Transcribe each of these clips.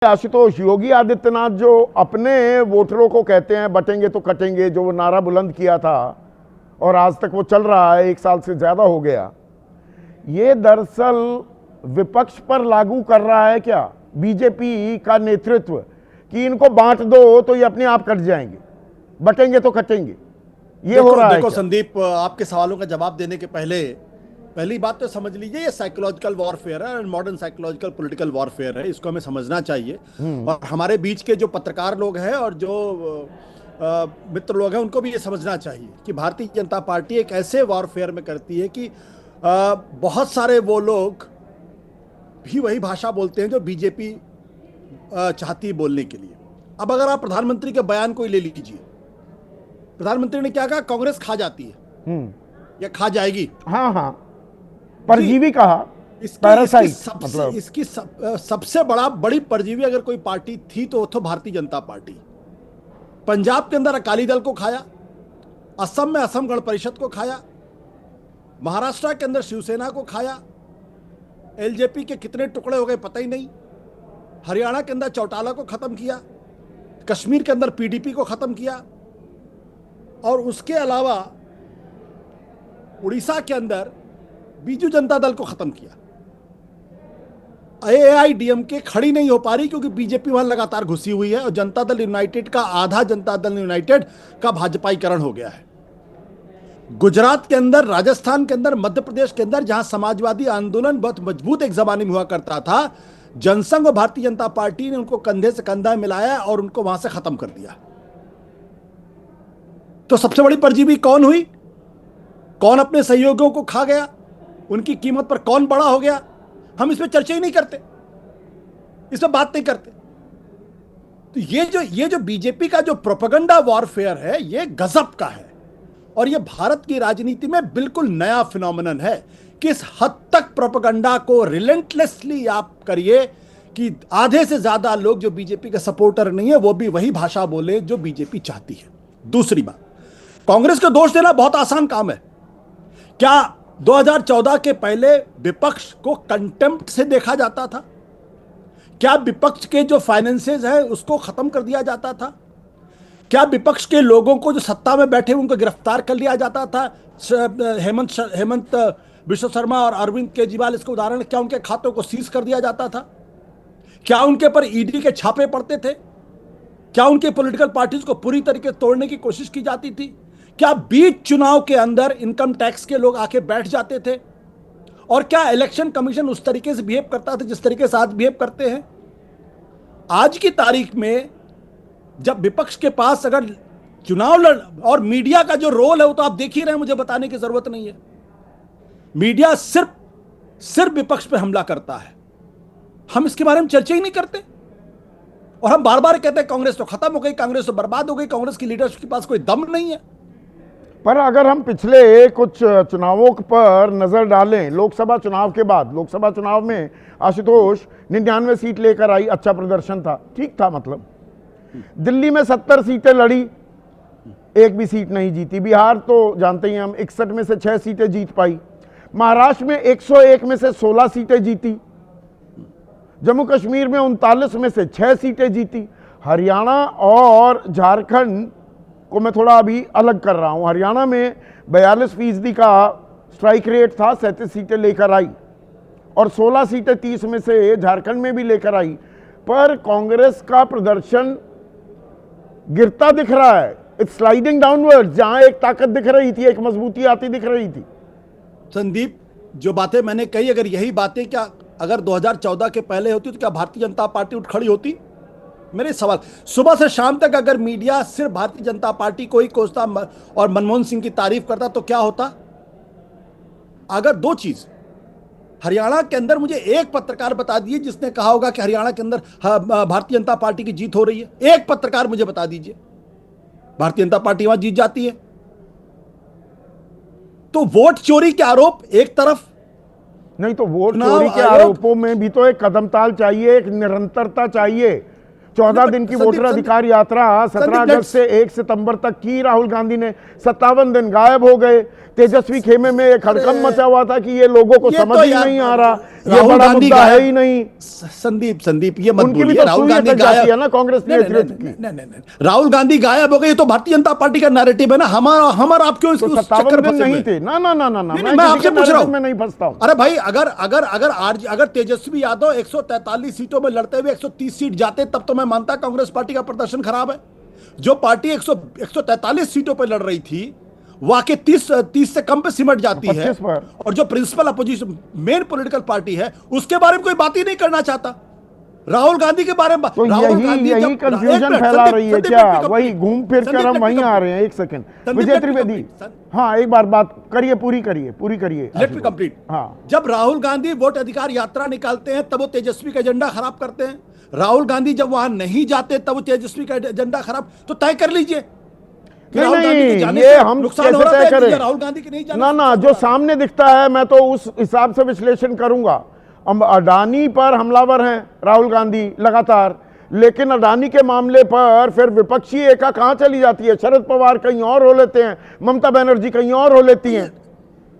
आशुतोष, योगी आदित्यनाथ जो अपने वोटरों को कहते हैं बटेंगे तो कटेंगे, जो वो नारा बुलंद किया था और आज तक वो चल रहा है, 1 साल से ज्यादा हो गया, ये दरअसल विपक्ष पर लागू कर रहा है क्या बीजेपी का नेतृत्व कि इनको बांट दो तो ये अपने आप कट जाएंगे, बटेंगे तो कटेंगे, ये हो रहा है। देखो संदीप, आपके सवालों का जवाब देने के पहले पहली बात तो समझ लीजिए, ये साइकोलॉजिकल वॉरफेयर है, मॉडर्न साइकोलॉजिकल पॉलिटिकल वॉरफेयर है, इसको हमें समझना चाहिए। और हमारे बीच के जो पत्रकार लोग हैं और जो मित्र लोग हैं उनको भी ये समझना चाहिए कि भारतीय जनता पार्टी एक ऐसे वॉरफेयर में करती है कि बहुत सारे वो लोग भी वही भाषा बोलते हैं जो बीजेपी चाहती है बोलने के लिए। अब अगर आप प्रधानमंत्री के बयान को ही ले लीजिए, प्रधानमंत्री ने क्या कहा? कांग्रेस खा जाती है या खा जाएगी। हाँ हाँ, परजीवी कहा, इसकी सबसे बड़ी परजीवी अगर कोई पार्टी थी तो भारतीय जनता पार्टी। पंजाब के अंदर अकाली दल को खाया, असम में असम गण परिषद को खाया, महाराष्ट्र के अंदर शिवसेना को खाया, एलजेपी के कितने टुकड़े हो गए पता ही नहीं, हरियाणा के अंदर चौटाला को खत्म किया, कश्मीर के अंदर पीडीपी को खत्म किया, और उसके अलावा उड़ीसा के अंदर बीजू जनता दल को खत्म किया। एआईडीएमके खड़ी नहीं हो पा रही क्योंकि बीजेपी वहां लगातार घुसी हुई है और जनता दल यूनाइटेड का आधा जनता दल यूनाइटेड का भाजपाईकरण हो गया है। गुजरात के अंदर, राजस्थान के अंदर, मध्य प्रदेश के अंदर जहां समाजवादी आंदोलन बहुत मजबूत एक जमाने में हुआ करता था, जनसंघ और भारतीय जनता पार्टी ने उनको कंधे से कंधा मिलाया और उनको वहां से खत्म कर दिया। तो सबसे बड़ी परजीवी कौन हुई? कौन अपने सहयोगियों को खा गया? उनकी कीमत पर कौन बड़ा हो गया? हम इस पर चर्चा ही नहीं करते, इस पर बात नहीं करते। तो ये जो बीजेपी का जो प्रोपेगेंडा वॉरफेयर है, ये गजब का है और ये भारत की राजनीति में बिल्कुल नया फिनोमिनन है। किस हद तक प्रोपेगेंडा को रिलेंटलेसली आप करिए कि आधे से ज्यादा लोग जो बीजेपी के सपोर्टर नहीं है वो भी वही भाषा बोले जो बीजेपी चाहती है। दूसरी बात, कांग्रेस को दोष देना बहुत आसान काम है। क्या 2014 के पहले विपक्ष को कंटेम्प्ट से देखा जाता था? क्या विपक्ष के जो फाइनेंसेस है उसको खत्म कर दिया जाता था? क्या विपक्ष के लोगों को जो सत्ता में बैठे उनको गिरफ्तार कर लिया जाता था? हेमंत बिश्व शर्मा और अरविंद केजरीवाल इसका उदाहरण, क्या उनके खातों को सीज कर दिया जाता था? क्या उनके पर ईडी के छापे पड़ते थे? क्या उनके पॉलिटिकल पार्टीज को पूरी तरीके तोड़ने की कोशिश की जाती थी? क्या बीच चुनाव के अंदर इनकम टैक्स के लोग आके बैठ जाते थे? और क्या इलेक्शन कमीशन उस तरीके से बिहेव करता था जिस तरीके से आज बिहेव करते हैं? आज की तारीख में जब विपक्ष के पास अगर चुनाव लड़, और मीडिया का जो रोल है वो तो आप देख ही रहे हैं, मुझे बताने की जरूरत नहीं है। मीडिया सिर्फ विपक्ष पे हमला करता है, हम इसके बारे में चर्चा ही नहीं करते और हम बार बार कहते हैं कांग्रेस तो खत्म हो गई, कांग्रेस तो बर्बाद हो गई, कांग्रेस की लीडरशिप के पास कोई दम नहीं है। पर अगर हम पिछले कुछ चुनावों पर नजर डालें, लोकसभा चुनाव के बाद, लोकसभा चुनाव में आशुतोष 99 सीट लेकर आई, अच्छा प्रदर्शन था, ठीक था, मतलब दिल्ली में 70 सीटें लड़ी, एक भी सीट नहीं जीती। बिहार तो जानते ही हम 61 में से 6 सीटें जीत पाई। महाराष्ट्र में 101 में से 16 सीटें जीती। जम्मू कश्मीर में 39 में से 6 सीटें जीती। हरियाणा और झारखंड को मैं थोड़ा अभी अलग कर रहा हूं। हरियाणा में 42% का स्ट्राइक रेट था, 37 सीटें लेकर आई और 16 सीटें 30 में से झारखंड में भी लेकर आई। पर कांग्रेस का प्रदर्शन गिरता दिख रहा है, इट्स स्लाइडिंग डाउनवर्ड। जहां एक ताकत दिख रही थी, एक मजबूती आती दिख रही थी। संदीप, जो बातें मैंने कही, अगर यही बातें क्या अगर 2014 के पहले होती तो क्या भारतीय जनता पार्टी उठ खड़ी होती? मेरे सवाल, सुबह से शाम तक अगर मीडिया सिर्फ भारतीय जनता पार्टी को ही कोसता और मनमोहन सिंह की तारीफ करता तो क्या होता? अगर दो चीज, हरियाणा के अंदर मुझे एक पत्रकार बता दीजिए जिसने कहा होगा कि हरियाणा के अंदर भारतीय जनता पार्टी की जीत हो रही है। एक पत्रकार मुझे बता दीजिए। भारतीय जनता पार्टी वहां जीत जाती है। तो वोट चोरी के आरोप एक तरफ, नहीं तो वोट चोरी के आरोपों में भी तो एक कदमताल चाहिए, एक निरंतरता चाहिए। 14 दिन की वोटर अधिकार यात्रा 17 अगस्त से 1 सितंबर तक की राहुल गांधी ने, 57 दिन गायब हो गए। तेजस्वी खेमे में एक हड़कंप मचा हुआ था कि ये लोगों को ये समझ तो ही यार, नहीं आ रहा, ये राहुल बड़ा गांधी मुद्दा है गायब- ही नहीं। संदीप ये मत उनकी भी बोलिए, तो राहुल सुई गांधी अटक जाती है गायब ना कांग्रेस नहीं, नहीं, नेतृत्व नहीं, की। नहीं, नहीं, नहीं, राहुल गांधी गायब हो गए, ये तो भारतीय जनता पार्टी का नैरेटिव है ना, हमारा आप क्यों तो उस 57 चक्कर दिन फंसे नहीं हुए? थे ना ना ना ना ना, नहीं, मैं मैं किसी आपसे के पूछ रहा narrative हूं। में नहीं फंसता हूं। अरे भाई, अगर तेजस्वी यादव 143 सीटों में लड़ते हुए 130 सीट जाते, तब तो मैं मानता कांग्रेस पार्टी का प्रदर्शन खराब है। जो पार्टी 143 सीटों पर लड़ रही थी, वो आके 30 से कम पे सिमट जाती है, 25 पर। और जो principal opposition main political party है, उसके बारे में कोई बात ही नहीं करना चाहता। राहुल गांधी के बारे में तो यही कंफ्यूजन फैला रही है क्या? वही घूम फिर कर हम वहीं आ रहे हैं। एक सेकंड विजय त्रिवेदी, हाँ एक बार बात करिए, पूरी करिए। Let me complete. हाँ, जब राहुल गांधी वोट अधिकार यात्रा निकालते हैं, तब वो तेजस्वी का एजेंडा खराब करते हैं। राहुल गांधी जब वहां नहीं जाते, तब वो तेजस्वी का एजेंडा खराब। तो तय कर लीजिए कि राहुल गांधी के जाने ये से हम नुकसान हो कैसे रहा तय है, करें? राहुल गांधी के नहीं जाने ना से ना, नुकसान जो हो रहा है। सामने दिखता है मैं तो उस हिसाब से विश्लेषण करूंगा। अब अडानी पर हमलावर हैं राहुल गांधी लगातार, लेकिन अडानी के मामले पर फिर विपक्षी एका कहां चली जाती है? शरद पवार कहीं और हो लेते हैं, ममता बनर्जी कहीं और हो लेती हैं।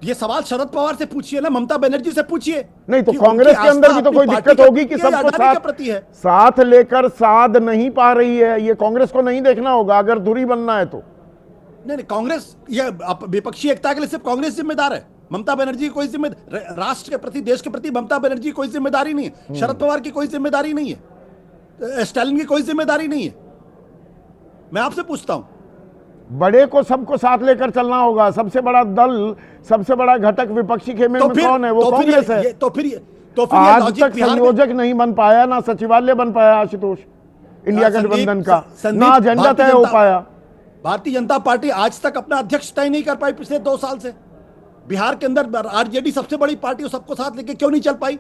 ये सवाल शरद पवार से पूछिए ना, ममता बनर्जी से पूछिए। नहीं तो कि कांग्रेस उनकी के अंदर भी आस्था तो कोई अपनी दिक्कत पार्टी होगी कि के प्रति है, सबको अडानी के साथ प्रति है। साथ लेकर साध नहीं पा रही है। ये कांग्रेस को नहीं देखना होगा अगर दूरी बनना है तो। नहीं, कांग्रेस, ये विपक्षी एकता के लिए सिर्फ कांग्रेस जिम्मेदार है। ममता बनर्जी की कोई राष्ट्र के प्रति, देश के प्रति ममता बनर्जी की कोई जिम्मेदारी नहीं है। शरद पवार की कोई जिम्मेदारी नहीं है, स्टालिन की कोई जिम्मेदारी नहीं है। मैं आपसे पूछता हूं, बड़े को सबको साथ लेकर चलना होगा। सबसे बड़ा दल, सबसे बड़ा घटक विपक्षी खेमे में कौन है? वो कांग्रेस है। तो फिर ये आज लॉजिक तक बिहार में- संयोजक नहीं बन पाया, ना सचिवालय बन पाया आशुतोष इंडिया गठबंधन का, ना एजेंडा तय हो पाया। भारतीय जनता पार्टी आज तक अपना अध्यक्ष तय नहीं कर पाई पिछले 2 साल से। बिहार के अंदर आरजेडी सबसे बड़ी पार्टी, सबको साथ लेके क्यों नहीं चल पाई?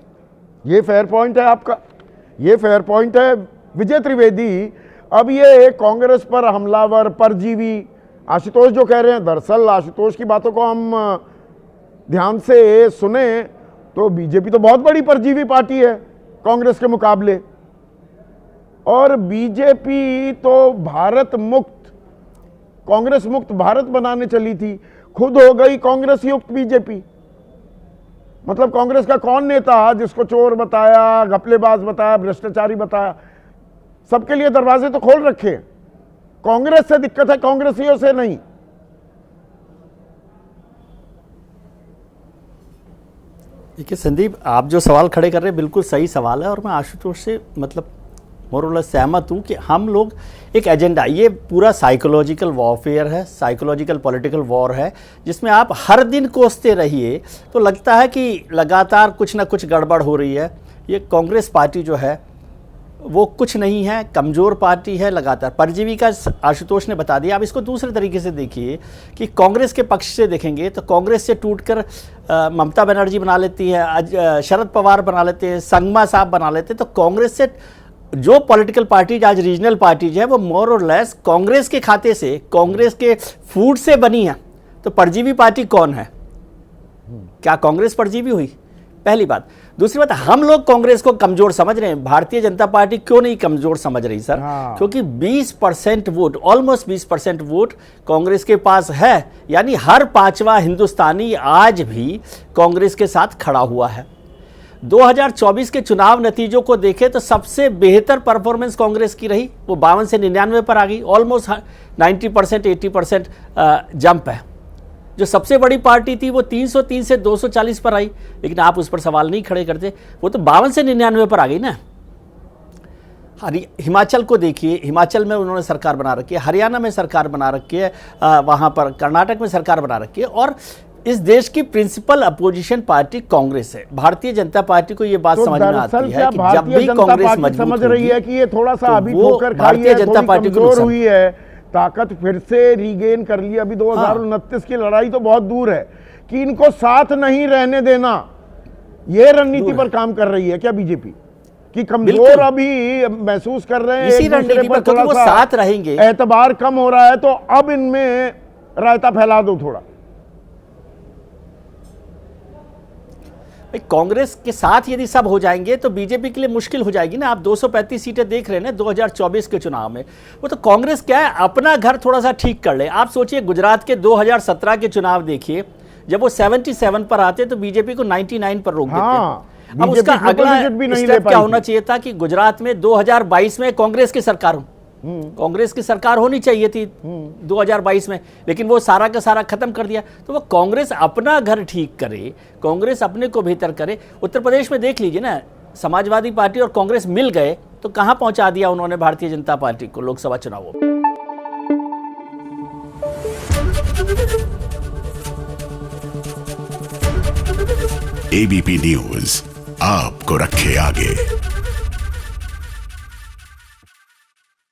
ये फेयर पॉइंट है आपका, ये फेयर पॉइंट है विजय त्रिवेदी। अब ये कांग्रेस पर हमलावर, परजीवी, आशुतोष जो कह रहे हैं, दरअसल आशुतोष की बातों को हम ध्यान से सुने तो बीजेपी तो बहुत बड़ी परजीवी पार्टी है कांग्रेस के मुकाबले, और बीजेपी तो भारत मुक्त, कांग्रेस मुक्त भारत बनाने चली थी, खुद हो गई कांग्रेस युक्त बीजेपी। मतलब कांग्रेस का कौन नेता जिसको चोर बताया, घपलेबाज बताया, भ्रष्टाचारी बताया? सबके लिए दरवाजे तो खोल रखे। कांग्रेस से दिक्कत है, कांग्रेसियों से नहीं। देखिए संदीप, आप जो सवाल खड़े कर रहे हैं बिल्कुल सही सवाल है, और मैं आशुतोष से मतलब मोरलेस सहमत हूँ कि हम लोग एक एजेंडा, ये पूरा साइकोलॉजिकल वॉरफेयर है, साइकोलॉजिकल पॉलिटिकल वॉर है, जिसमें आप हर दिन कोसते रहिए तो लगता है कि लगातार कुछ ना कुछ गड़बड़ हो रही है। ये कांग्रेस पार्टी जो है वो कुछ नहीं है, कमज़ोर पार्टी है, लगातार परजीवी का आशुतोष ने बता दिया। आप इसको दूसरे तरीके से देखिए कि कांग्रेस के पक्ष से देखेंगे तो कांग्रेस से टूटकर ममता बनर्जी बना लेती है, शरद पवार बना लेते हैं, संगमा साहब बना लेते हैं। तो कांग्रेस से जो पॉलिटिकल पार्टीज आज रीजनल पार्टीज है वो मोर और लेस कांग्रेस के खाते से, कांग्रेस के फूड से बनी है। तो परजीवी पार्टी कौन है? क्या कांग्रेस परजीवी हुई? पहली बात। दूसरी बात, हम लोग कांग्रेस को कमजोर समझ रहे हैं। भारतीय जनता पार्टी क्यों नहीं कमजोर समझ रही सर? क्योंकि 20% वोट, ऑलमोस्ट 20% वोट कांग्रेस के पास है। यानी हर 5वां हिंदुस्तानी आज भी कांग्रेस के साथ खड़ा हुआ है। 2024 के चुनाव नतीजों को देखें तो सबसे बेहतर परफॉर्मेंस कांग्रेस की रही, वो 52 से 99 पर आ गई। ऑलमोस्ट 90% 80% जंप है। जो सबसे बड़ी पार्टी थी वो 303 से 240 पर आई, लेकिन आप उस पर सवाल नहीं खड़े करते। वो तो 52 से 99 पर आ गई ना। हिमाचल को देखिए, हिमाचल में उन्होंने सरकार बना रखी है, हरियाणा में सरकार बना रखी है, वहाँ पर कर्नाटक में सरकार बना रखी है। और इस देश की प्रिंसिपल अपोजिशन पार्टी कांग्रेस है। भारतीय जनता पार्टी को ये बात तो समझ में आती है कि जब भी भारतीय जनता कांग्रेस पार्टी मजबूत समझ रही है कि ये थोड़ा सा तो अभी वो ठोकर खाई भारतीय है, जनता थोड़ी पार्टी को कमजोर नुकसान। हुई है, ताकत फिर से रीगेन कर ली। अभी 2029 की लड़ाई तो बहुत दूर है कि इनको साथ नहीं रहने देना। ये रणनीति पर काम कर रही है क्या बीजेपी? कि कमजोर अभी महसूस कर रहे हैं, इसी एक दूसरे रणनीति पर थोड़ा वो सा साथ रहेंगे, एतबार कम हो रहा है, तो अब इनमें रायता फैला दो थोड़ा। कांग्रेस के साथ यदि सब हो जाएंगे तो बीजेपी के लिए मुश्किल हो जाएगी ना। आप 235 सीटें देख रहे हैं ना 2024 के चुनाव में। वो तो कांग्रेस क्या है, अपना घर थोड़ा सा ठीक कर ले। आप सोचिए, गुजरात के 2017 के चुनाव देखिए, जब वो 77 पर आते तो बीजेपी को 99 पर रोक हाँ, देते। अब बीजेपी उसका ट्रिपल अगला डिजिट भी नहीं ले स्टेप क्या पाई होना थी। चाहिए था कि गुजरात में 2022 में कांग्रेस की सरकार हो, कांग्रेस की सरकार होनी चाहिए थी 2022 में, लेकिन वो सारा का सारा खत्म कर दिया। तो वो कांग्रेस अपना घर ठीक करे, कांग्रेस अपने को बेहतर करे। उत्तर प्रदेश में देख लीजिए ना, समाजवादी पार्टी और कांग्रेस मिल गए तो कहां पहुंचा दिया उन्होंने भारतीय जनता पार्टी को लोकसभा चुनावों में। एबीपी न्यूज आपको रखे आगे।